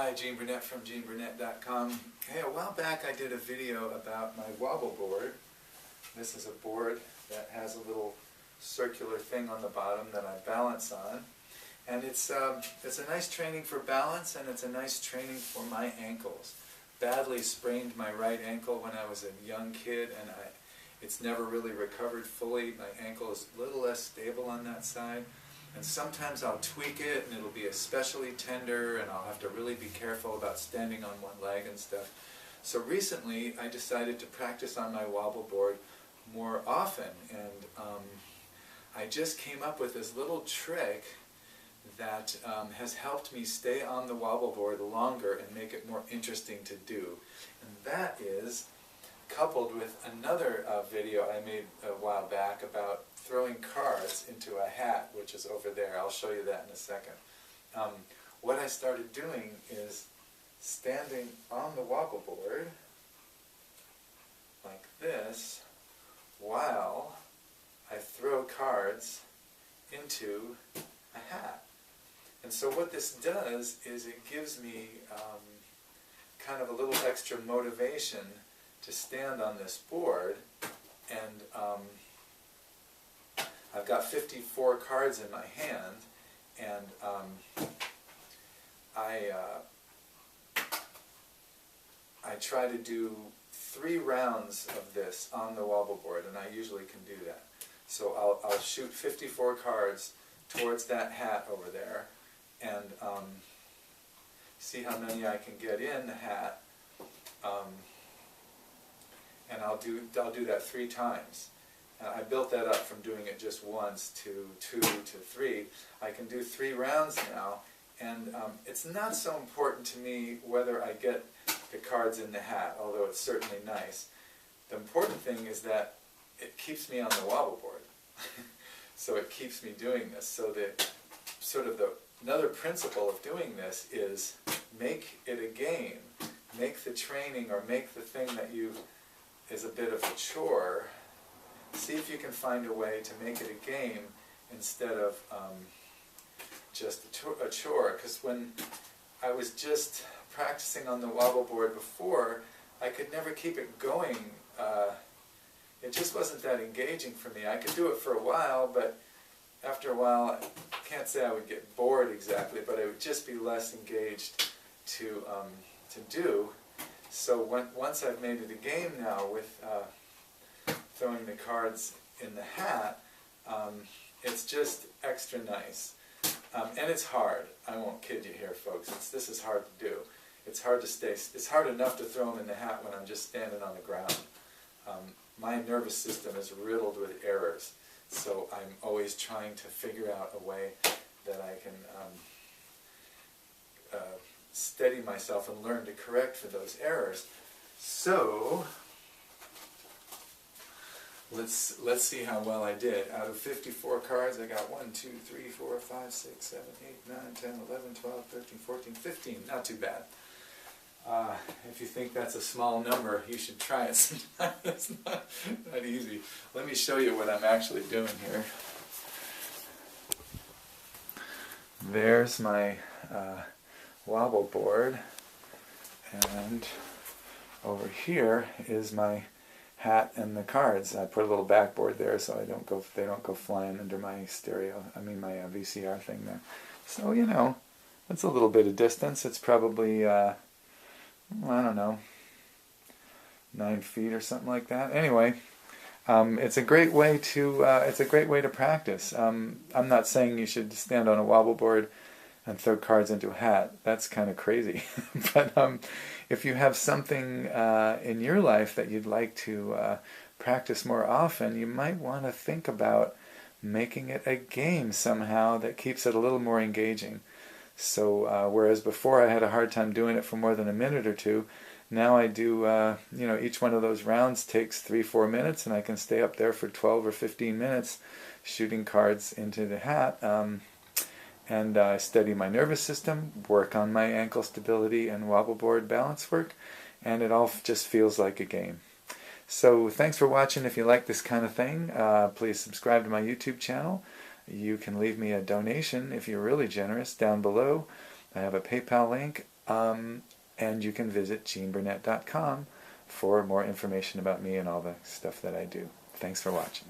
Hi, Gene Burnett from GeneBurnett.com. Hey, a while back I did a video about my wobble board. This is a board that has a little circular thing on the bottom that I balance on. And it's a nice training for balance, and it's a nice training for my ankles. Badly sprained my right ankle when I was a young kid, and it's never really recovered fully. My ankle is a little less stable on that side. And sometimes I'll tweak it and it'll be especially tender, and I'll have to really be careful about standing on one leg and stuff. So recently I decided to practice on my wobble board more often, and I just came up with this little trick that has helped me stay on the wobble board longer and make it more interesting to do. And that is coupled with another video I made a while back about throwing cards into a hat, which is over there. I'll show you that in a second. What I started doing is standing on the wobble board like this while I throw cards into a hat. And so what this does is it gives me kind of a little extra motivation to stand on this board, and I've got 54 cards in my hand, and I try to do 3 rounds of this on the wobble board, and I usually can do that. So I'll shoot 54 cards towards that hat over there, and see how many I can get in the hat. And I'll do that 3 times. I built that up from doing it just once to 2 to 3. I can do 3 rounds now, and it's not so important to me whether I get the cards in the hat, although it's certainly nice. The important thing is that it keeps me on the wobble board. So it keeps me doing this. So another principle of doing this is make it a game. Make the training, or make the thing that is a bit of a chore. See if you can find a way to make it a game instead of just a chore. Because when I was just practicing on the wobble board before, I could never keep it going. It just wasn't that engaging for me. I could do it for a while, but after a while, I can't say I would get bored exactly, but I would just be less engaged to do. So once I've made it a game now with throwing the cards in the hat, it's just extra nice. And it's hard. I won't kid you here, folks. This is hard to do. It's hard to stay. It's hard enough to throw them in the hat when I'm just standing on the ground. My nervous system is riddled with errors, so I'm always trying to figure out a way that I can steady myself and learn to correct for those errors. So let's see how well I did. Out of 54 cards, I got 1, 2, 3, 4, 5, 6, 7, 8, 9, 10, 11, 12, 13, 14, 15. Not too bad. If you think that's a small number, you should try it sometime. It's not easy. Let me show you what I'm actually doing here. There's my wobble board, and over here is my hat and the cards. I put a little backboard there so they don't go flying under my my VCR thing there. So that's a little bit of distance. It's probably I don't know, 9 feet or something like that. Anyway, it's a great way to practice. I'm not saying you should stand on a wobble board and throw cards into a hat. That's kind of crazy. But if you have something in your life that you'd like to practice more often, you might want to think about making it a game somehow that keeps it a little more engaging. So whereas before I had a hard time doing it for more than a minute or 2, now I do, each one of those rounds takes 3-4 minutes, and I can stay up there for 12 or 15 minutes shooting cards into the hat. And I study my nervous system, work on my ankle stability and wobble board balance work, and it all just feels like a game. So thanks for watching. If you like this kind of thing, please subscribe to my YouTube channel. You can leave me a donation if you're really generous down below. I have a PayPal link, And you can visit GeneBurnett.com for more information about me and all the stuff that I do. Thanks for watching.